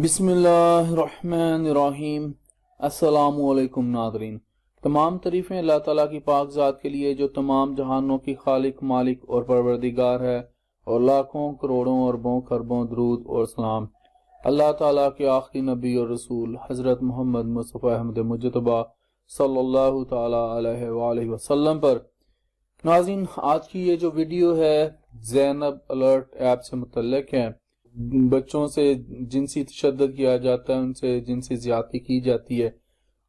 बिस्मिल्लाहिर्रहमानिर्रहीम। अस्सलाम वालेकुम नाज़रीन। तमाम तारीफ़ें अल्लाह ताला की पाक ज़ात के लिए जो तमाम जहानों की खालिक मालिक और परवरदिगार है, और लाखों करोड़ों अरबों खरबों दरूद और सलाम अल्लाह ताला के आखिरी नबी और रसूल हज़रत मोहम्मद मुस्तफ़ा अहमद मुज्तबा सल्लल्लाहु ताला अलैहि वसल्लम पर। नाज़रीन, आज की ये जो वीडियो है ज़ैनब अलर्ट ऐप से मुतल्लिक है। बच्चों से जिनसी तशद्दुद किया जाता है, उनसे जिनसी ज़्यादती की जाती है,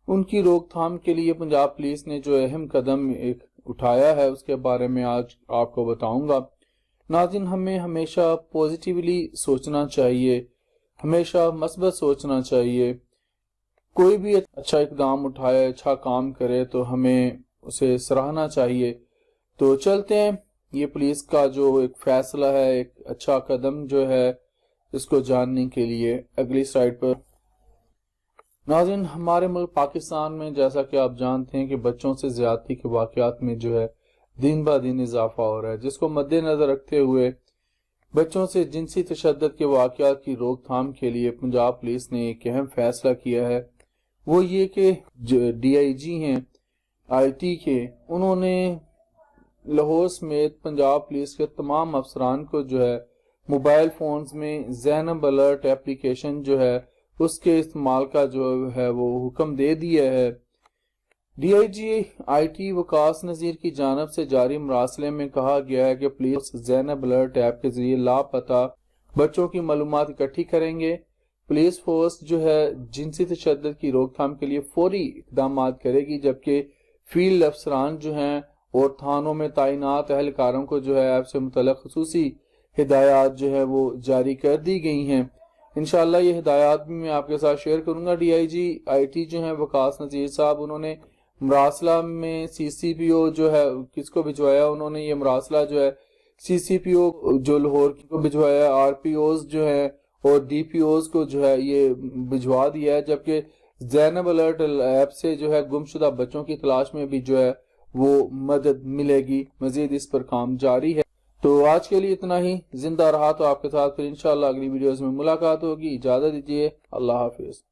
उनकी रोकथाम के लिए पंजाब पुलिस ने जो अहम कदम एक उठाया है उसके बारे में आज आपको बताऊंगा। नाज़रीन, हमें हमेशा पॉजिटिवली सोचना चाहिए, हमेशा मस्बत सोचना चाहिए। कोई भी अच्छा इकदाम उठाए, अच्छा काम करे तो हमें उसे सराहना चाहिए। तो चलते हैं ये पुलिस का जो एक फैसला है, एक अच्छा कदम जो है, इसको जानने के लिए अगली स्लाइड पर। नाज़रीन, हमारे मुल्क पाकिस्तान में जैसा कि आप जानते हैं कि बच्चों से ज्यादती के वाक़यात में जो है दिन ब दिन इजाफा हो रहा है, जिसको मद्देनजर रखते हुए बच्चों से जिनसी तशद्दुद के वाक़यात की रोकथाम के लिए पंजाब पुलिस ने एक अहम फैसला किया है। वो ये कि DIG हैं IT के, उन्होंने लाहौर समेत पंजाब पुलिस के तमाम अफसरान को जो है मोबाइल फ़ोन्स में ज़ैनब अलर्ट एप्लीकेशन जो है उसके इस्तेमाल का जो है वो हुक्म दे दिया है। DIG IT वकास नज़ीर की जानिब से जारी मरासले में कहा गया है कि पुलिस ज़ैनब अलर्ट ऐप के जरिए लापता बच्चों की मालूमात इकट्ठी करेंगे। पुलिस फोर्स जो है जिनसी तशद्दुद की रोकथाम के लिए फौरी इकदाम करेगी, जबकि फील्ड अफसरान जो हैं और थानों में तैनात एहलकारों को जो है ऐप से मुतल्लिक़ खुसूसी हिदायत जो है वो जारी कर दी गई हैं। इंशाअल्लाह ये हिदायत भी मैं आपके साथ शेयर करूंगा। DIG IT जो है वकास नज़ीर साहब, उन्होंने मरासला में CCPO जो है किसको भिजवाया, उन्होंने ये मरासला जो है CCPO जो लाहौर को भिजवाया, RPOs जो है और DPOs को जो है ये भिजवा दिया है। जबकि ज़ैनब अलर्ट ऐप से जो है गुमशुदा बच्चों की तलाश में भी जो है वो मदद मिलेगी। मजीद इस पर काम जारी है। तो आज के लिए इतना ही। जिंदा रहा तो आपके साथ फिर इंशाअल्लाह अगली वीडियोस में मुलाकात होगी। इजाजत दीजिए। अल्लाह हाफिज।